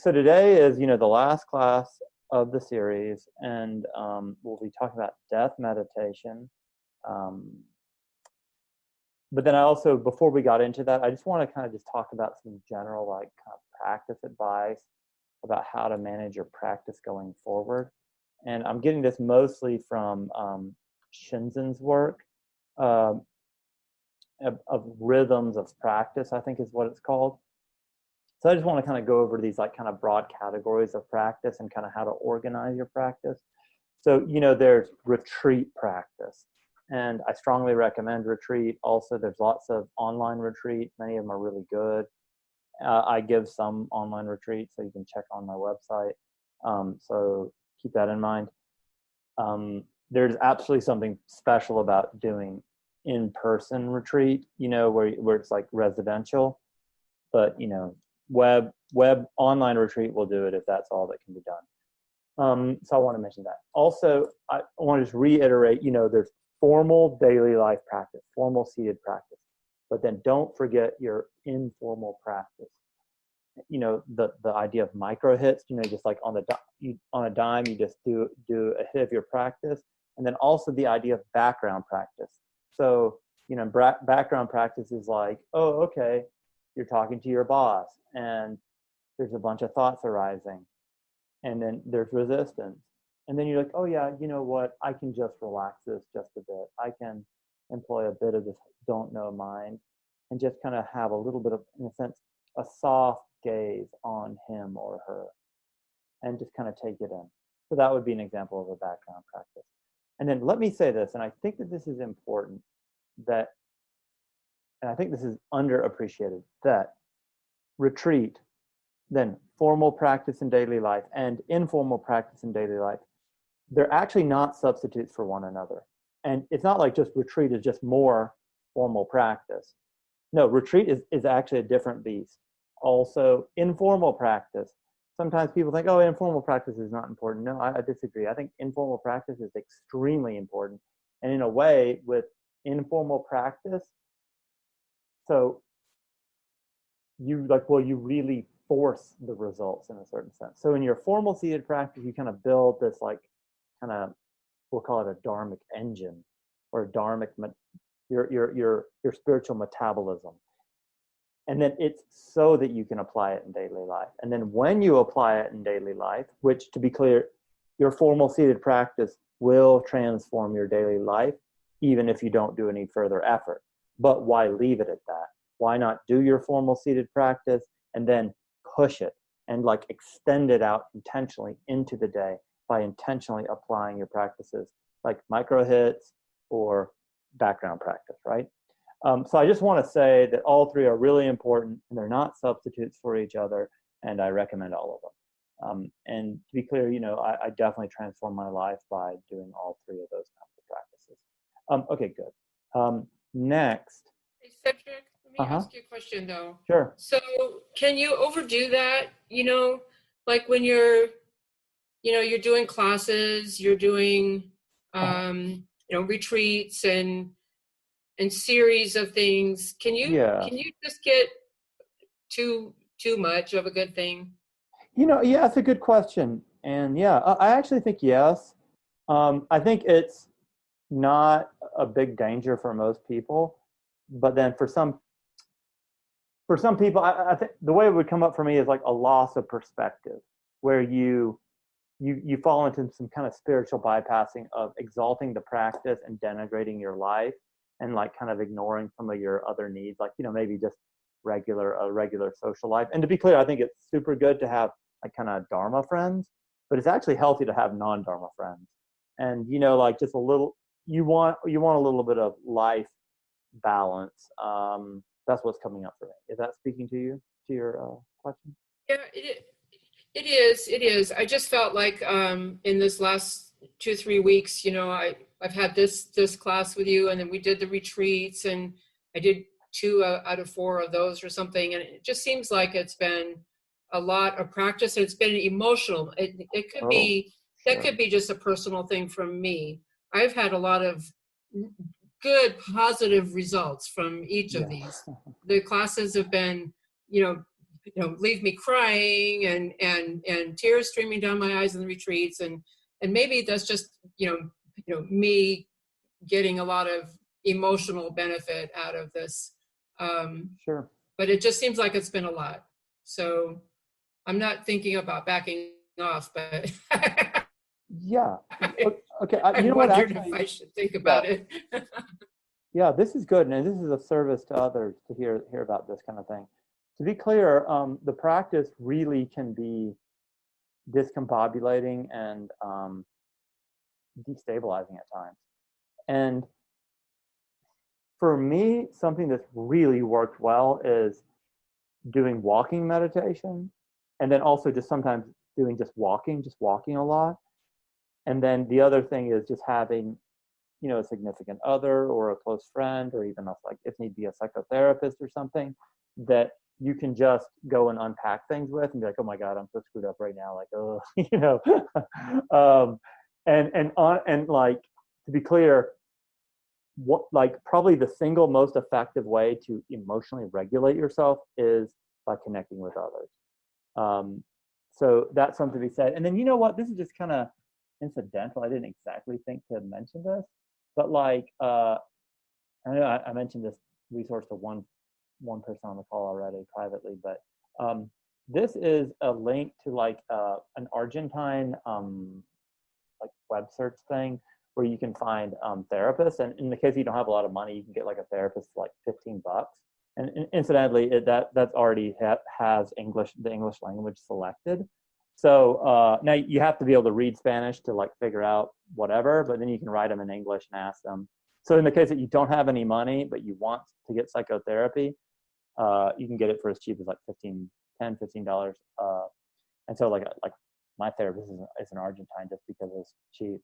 So today is, the last class of the series, and we'll be talking about death meditation. Um, but then I also, before we got into that, I just want to kind of just talk about some general, like, kind of practice advice about how to manage your practice going forward. And I'm getting this mostly from Shinzen's work um of rhythms of practice, I think is what it's called. So I just want to kind of go over these like kind of broad categories of practice and kind of how to organize your practice. So, there's retreat practice, and I strongly recommend retreat. Also, there's lots of online retreats. Many of them are really good. I give some online retreats, so you can check on my website. So keep that in mind. There's absolutely something special about doing in-person retreat, where it's like residential, but web online retreat will do it if that's all that can be done. So I want to mention that. Also, I want to just reiterate, there's formal daily life practice, formal seated practice, but then don't forget your informal practice. The idea of micro hits, just like on a dime, you just do a hit of your practice, and then also the idea of background practice. So, background practice is like, oh, okay, you're talking to your boss, and there's a bunch of thoughts arising, and then there's resistance, and then you're like, oh yeah, you know what, I can just relax this just a bit. I can employ a bit of this don't know mind and just kind of have a little bit of, in a sense, a soft gaze on him or her, and just kind of take it in. So that would be an example of a background practice. And then let me say this, and I think that this is important, and I think this is underappreciated, that retreat, then formal practice in daily life and informal practice in daily life, they're actually not substitutes for one another. And it's not like just retreat is just more formal practice. No, retreat is actually a different beast. Also, informal practice. Sometimes people think, oh, informal practice is not important. No, I disagree. I think informal practice is extremely important. And in a way, with informal practice, so you really force the results in a certain sense. So in your formal seated practice, you kind of build this we'll call it a dharmic engine, or a dharmic, your spiritual metabolism. And then it's so that you can apply it in daily life. And then when you apply it in daily life, which, to be clear, your formal seated practice will transform your daily life, even if you don't do any further effort. But why leave it at that? Why not do your formal seated practice and then push it and extend it out intentionally into the day by intentionally applying your practices like micro hits or background practice, right? So I just want to say that all three are really important, and they're not substitutes for each other, and I recommend all of them. And to be clear, I definitely transformed my life by doing all three of those kinds of practices. Okay, good. Next. Hey, Cedric, let me ask you a question though. Sure. So can you overdo that? Like when you're doing classes, you're doing, retreats and series of things. Can you just get too much of a good thing? Yeah, it's a good question. And yeah, I actually think yes. I think it's not a big danger for most people, but then for some people, I think the way it would come up for me is like a loss of perspective, where you fall into some kind of spiritual bypassing of exalting the practice and denigrating your life, and kind of ignoring some of your other needs, maybe just a regular social life. And to be clear, I think it's super good to have kind of Dharma friends, but it's actually healthy to have non-Dharma friends. And just a little, you want a little bit of life balance. That's what's coming up for me. Is that speaking to you, to your question? Yeah, it is. It is. I just felt like in this last 2-3 weeks, I've had this class with you, and then we did the retreats, and I did 2 out of 4 of those or something, and it just seems like it's been a lot of practice, and it's been emotional. It could be that could be just a personal thing from me. I've had a lot of good positive results from each of these. The classes have been, leave me crying and tears streaming down my eyes in the retreats. And maybe that's just, me getting a lot of emotional benefit out of this. Sure. But it just seems like it's been a lot. So I'm not thinking about backing off, but Yeah. Okay. I You know what? wondered Actually, if I should think about it. yeah, this is good, and this is a service to others to hear about this kind of thing. To be clear, the practice really can be discombobulating and destabilizing at times. And for me, something that's really worked well is doing walking meditation, and then also just sometimes doing just walking a lot. And then the other thing is just having, a significant other or a close friend, or even like if need be a psychotherapist or something that you can just go and unpack things with and be like, oh my God, I'm so screwed up right now. Like, oh, and like, to be clear, what, like, probably the single most effective way to emotionally regulate yourself is by connecting with others. So that's something to be said. And then, you know what, this is just kind of incidental. I didn't exactly think to mention this, but like, I know I mentioned this resource to one person on the call already privately, but this is a link to like an Argentine like web search thing where you can find therapists. And in the case you don't have a lot of money, you can get like a therapist for like $15. And incidentally, that's already has the English language selected. So now you have to be able to read Spanish to like figure out whatever, but then you can write them in English and ask them. So in the case that you don't have any money, but you want to get psychotherapy, you can get it for as cheap as like $15. And so like my therapist is an Argentine just because it's cheap.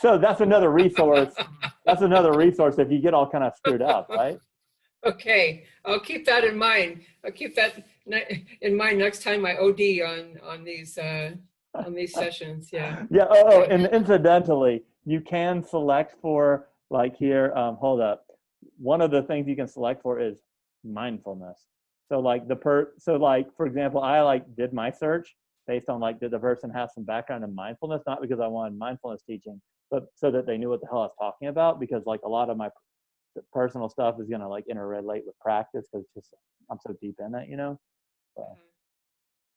So that's another resource. That's another resource if you get all kind of screwed up, right? Okay, I'll keep that in mind. I'll keep that in mind next time I OD on these sessions. Yeah. Yeah. Oh, and incidentally, you can select for like here. Hold up. One of the things you can select for is mindfulness. So like so like for example, I like did my search based on like did the person have some background in mindfulness, not because I wanted mindfulness teaching, but so that they knew what the hell I was talking about, because like a lot of my personal stuff is going to like interrelate with practice because just I'm so deep in it, So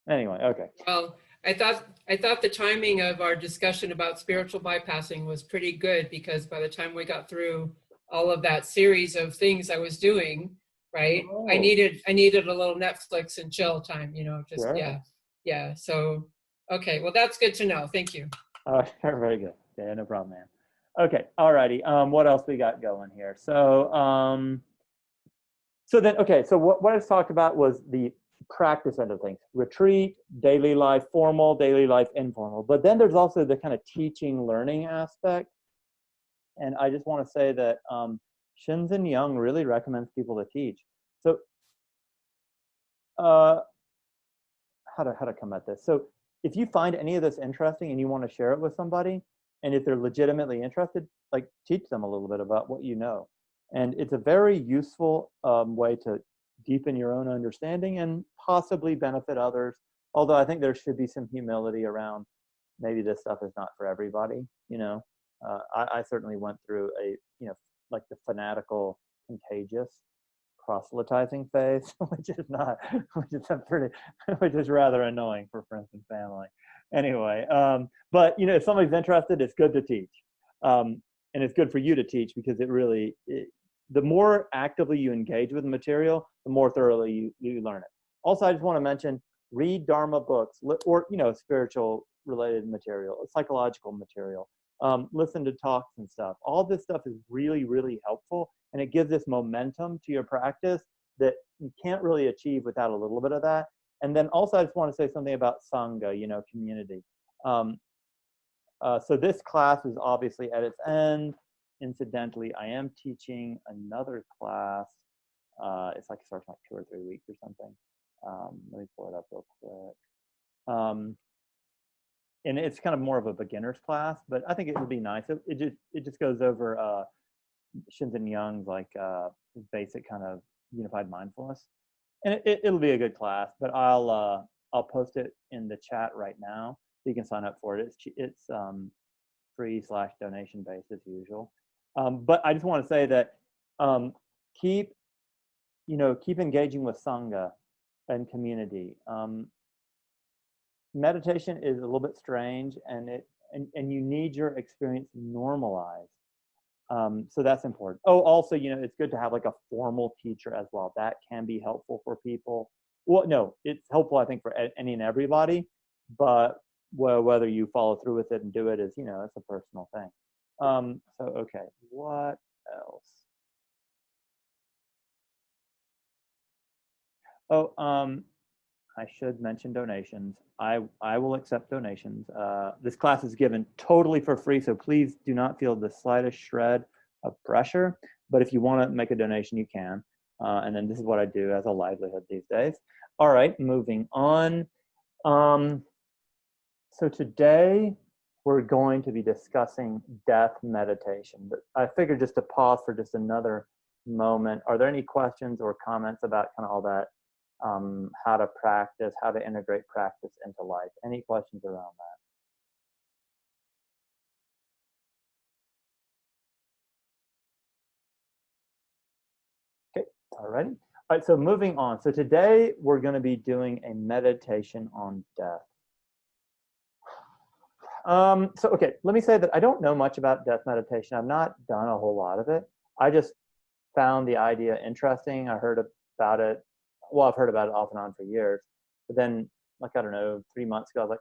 anyway, okay. Well, I thought the timing of our discussion about spiritual bypassing was pretty good, because by the time we got through all of that series of things I was doing, right, Oh. I needed a little Netflix and chill time, just Sure. yeah. So okay, well, that's good to know. Thank you. Very good. Yeah, no problem, man. Okay, alrighty. What else we got going here? So so what I talked about was the practice end of things: retreat, daily life, formal, daily life, informal. But then there's also the kind of teaching, learning aspect. And I just want to say that Shinzen Young really recommends people to teach. So how to come at this? So if you find any of this interesting and you want to share it with somebody, and if they're legitimately interested, like teach them a little bit about what you know. And it's a very useful way to deepen your own understanding and possibly benefit others. Although I think there should be some humility around maybe this stuff is not for everybody. I certainly went through like the fanatical, contagious proselytizing phase, which is rather annoying for friends and family. Anyway, but if somebody's interested, it's good to teach, and it's good for you to teach because the more actively you engage with the material, the more thoroughly you learn it. Also, I just want to mention, read Dharma books or spiritual related material, psychological material. Listen to talks and stuff. All this stuff is really, really helpful, and it gives this momentum to your practice that you can't really achieve without a little bit of that. And then also, I just want to say something about Sangha, community. So this class is obviously at its end. Incidentally, I am teaching another class. It's like it starts in like 2 or 3 weeks or something. Let me pull it up real quick. And it's kind of more of a beginner's class, but I think it would be nice. It just goes over Shinzen Young's like basic kind of unified mindfulness. and it'll be a good class, but I'll post it in the chat right now. So you can sign up for it. It's free/donation based as usual. But I just want to say that keep engaging with Sangha and community. Meditation is a little bit strange, and you need your experience normalized. So that's important. Oh, also, it's good to have like a formal teacher as well. That can be helpful for people. Well, no, it's helpful, I think, for any and everybody, but whether you follow through with it and do it is, it's a personal thing. So, okay, what else? Oh, I should mention donations. I will accept donations. This class is given totally for free, so please do not feel the slightest shred of pressure. But if you want to make a donation, you can. And then this is what I do as a livelihood these days. All right, moving on. So today we're going to be discussing death meditation. But I figured just to pause for just another moment. Are there any questions or comments about kind of all that? How to practice, how to integrate practice into life? Any questions around that? Okay, all right, so moving on. So today we're going to be doing a meditation on death. So, okay, let me say that I don't know much about death meditation. I've not done a whole lot of it. I just found the idea interesting. I heard about it. Well, I've heard about it off and on for years. But then, like, I don't know, 3 months ago, I was like,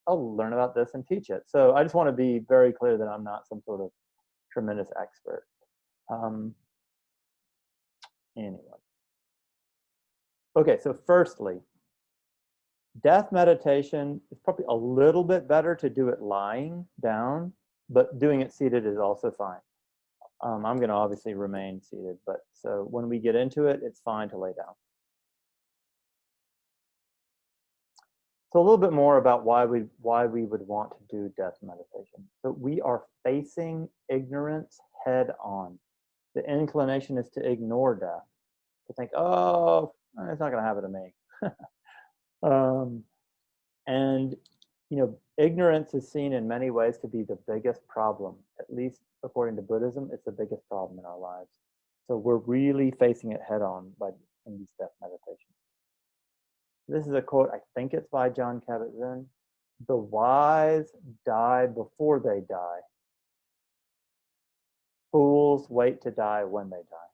I'll learn about this and teach it. So I just want to be very clear that I'm not some sort of tremendous expert. Anyway. Okay, so firstly, death meditation is probably a little bit better to do it lying down, but doing it seated is also fine. I'm going to obviously remain seated, but so when we get into it, it's fine to lay down. So a little bit more about why we would want to do death meditation. So we are facing ignorance head on. The inclination is to ignore death, to think, oh, it's not going to happen to me. And ignorance is seen in many ways to be the biggest problem. At least according to Buddhism, it's the biggest problem in our lives. So we're really facing it head on in these death meditations. This is a quote, I think it's by Jon Kabat-Zinn. The wise die before they die. Fools wait to die when they die.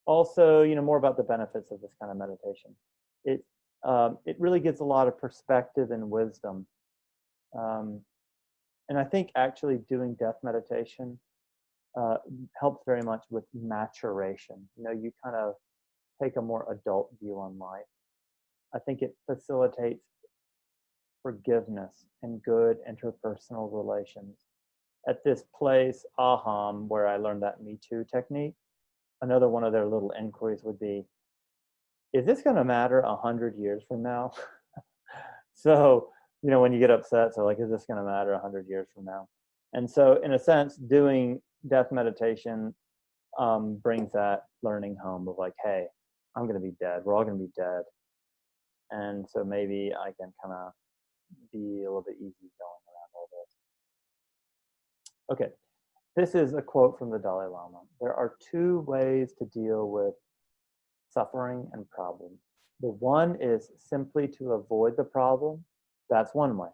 Also, more about the benefits of this kind of meditation. It really gives a lot of perspective and wisdom. And I think actually doing death meditation helps very much with maturation. You kind of take a more adult view on life. I think it facilitates forgiveness and good interpersonal relations. At this place, Aham, where I learned that Me Too technique, another one of their little inquiries would be, is this going to matter 100 years from now? So, when you get upset, so like, is this going to matter 100 years from now? And so, in a sense, doing death meditation brings that learning home of like, hey, I'm going to be dead. We're all going to be dead. And so maybe I can kind of be a little bit easy going around all this. Okay, this is a quote from the Dalai Lama. There are two ways to deal with suffering and problems. The one is simply to avoid the problem. That's one way.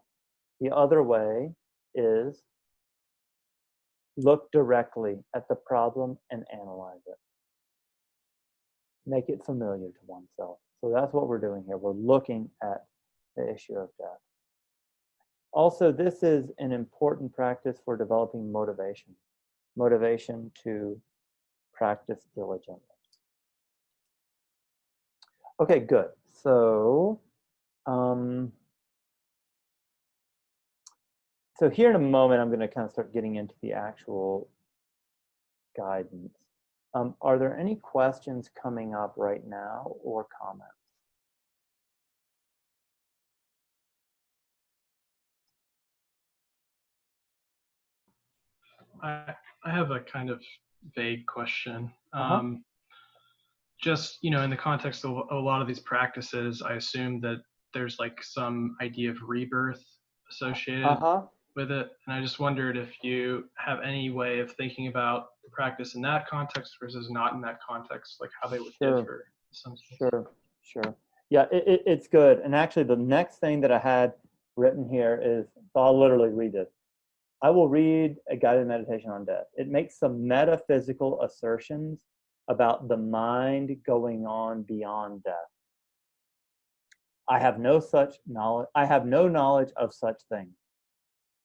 The other way is look directly at the problem and analyze it. Make it familiar to oneself. So that's what we're doing here. We're looking at the issue of death. Also, this is an important practice for developing motivation to practice diligently. Okay, good. So, so here in a moment, I'm going to kind of start getting into the actual guidance. Are there any questions coming up right now or comments? I have a kind of vague question. Uh-huh. Just, in the context of a lot of these practices, I assume that there's like some idea of rebirth associated Uh-huh. with it. And I just wondered if you have any way of thinking about the practice in that context versus not in that context, like how they would Sure. differ in some sense. Sure. Sure. Yeah, it's good. And actually, the next thing that I had written here is, so I'll literally read this. I will read a guided meditation on death. It makes some metaphysical assertions about the mind going on beyond death. I have no such knowledge. I have no knowledge of such things.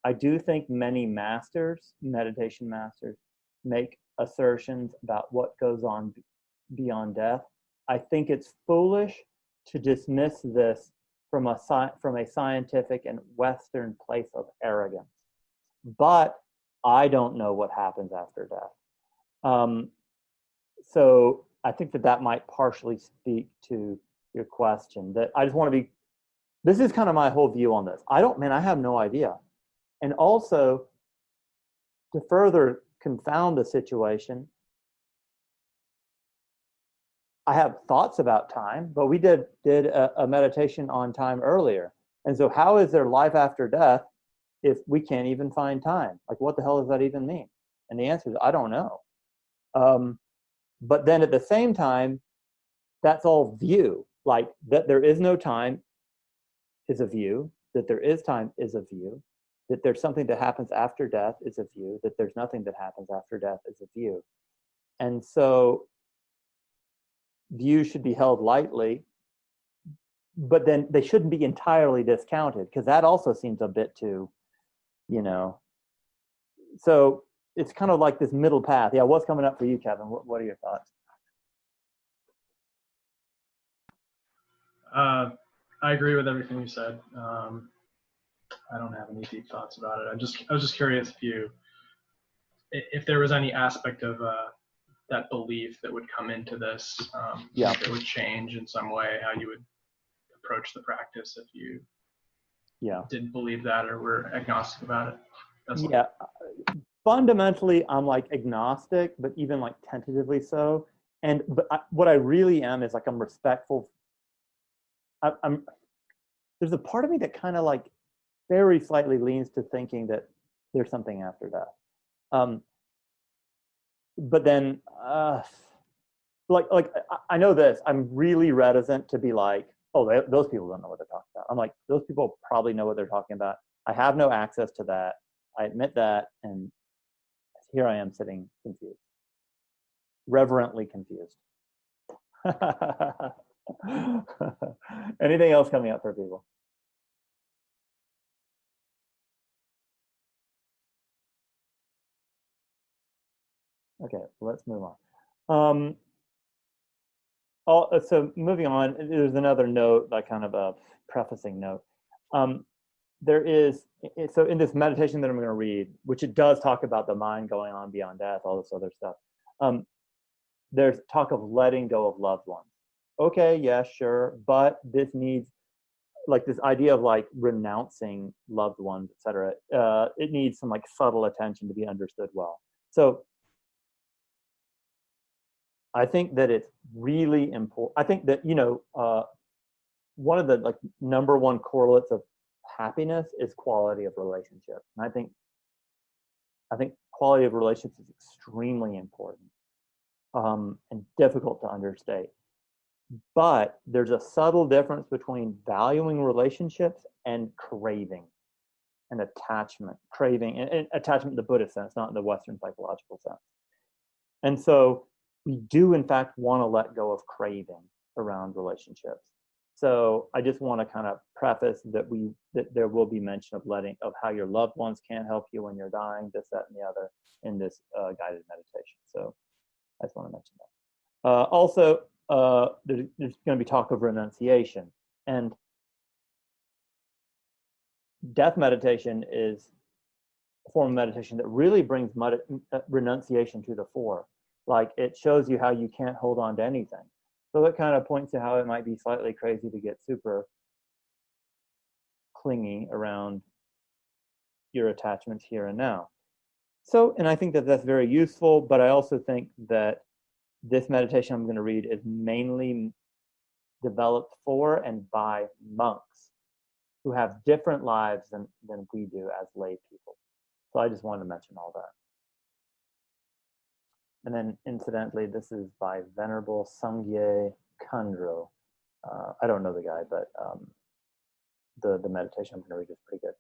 I do think many masters, meditation masters, make assertions about what goes on beyond death. I think it's foolish to dismiss this from a scientific and Western place of arrogance. But I don't know what happens after death. So I think that might partially speak to your question. That I just want to be. This is kind of my whole view on this. I have no idea. And also, to further confound the situation, I have thoughts about time, but we did a meditation on time earlier. And so how is there life after death if we can't even find time? Like, what the hell does that even mean? And the answer is, I don't know. But then at the same time, that's all view. Like, that there is no time is a view, that there is time is a view, that there's something that happens after death is a view, that there's nothing that happens after death is a view. And so views should be held lightly, but then they shouldn't be entirely discounted, because that also seems a bit too, so it's kind of like this middle path. Yeah, what's coming up for you, Kevin? What are your thoughts? I agree with everything you said. I don't have any deep thoughts about it. I was just curious if there was any aspect of that belief that would come into this, Yeah. if it would change in some way how you would approach the practice if you didn't believe that or were agnostic about it. Yeah. Fundamentally, I'm like agnostic, but even like tentatively so. But what I really am is like, I'm respectful. There's a part of me that kind of like very slightly leans to thinking that there's something after death. But then, I know this. I'm really reticent to be like, oh, those people don't know what they're talking about. I'm like, those people probably know what they're talking about. I have no access to that. I admit that, and here I am sitting confused, reverently confused. Anything else coming up for people? Okay, let's move on. So moving on, there's another note, like kind of a prefacing note. There is, so in this meditation that I'm going to read, which it does talk about the mind going on beyond death, all this other stuff. There's talk of letting go of loved ones. Okay, yeah, sure, but this needs, like, this idea of like renouncing loved ones, etc. It needs some like subtle attention to be understood well. So I think that it's really important. I think that, one of the like number one correlates of happiness is quality of relationship. And I think quality of relationships is extremely important, and difficult to understate. But there's a subtle difference between valuing relationships and craving and attachment. Craving and attachment in the Buddhist sense, not in the Western psychological sense. And so we do, in fact, want to let go of craving around relationships. So I just want to kind of preface that there will be mention of how your loved ones can help you when you're dying, this, that, and the other, in this guided meditation. So I just want to mention that. Also, there's going to be talk of renunciation, and death meditation is a form of meditation that really brings renunciation to the fore. Like, it shows you how you can't hold on to anything. So it kind of points to how it might be slightly crazy to get super clingy around your attachments here and now. So, and I think that that's very useful, but I also think that this meditation I'm going to read is mainly developed for and by monks who have different lives than we do as lay people. So I just wanted to mention all that. And then incidentally, this is by Venerable Sangye Khandro. I don't know the guy, but the meditation I'm going to read is pretty good.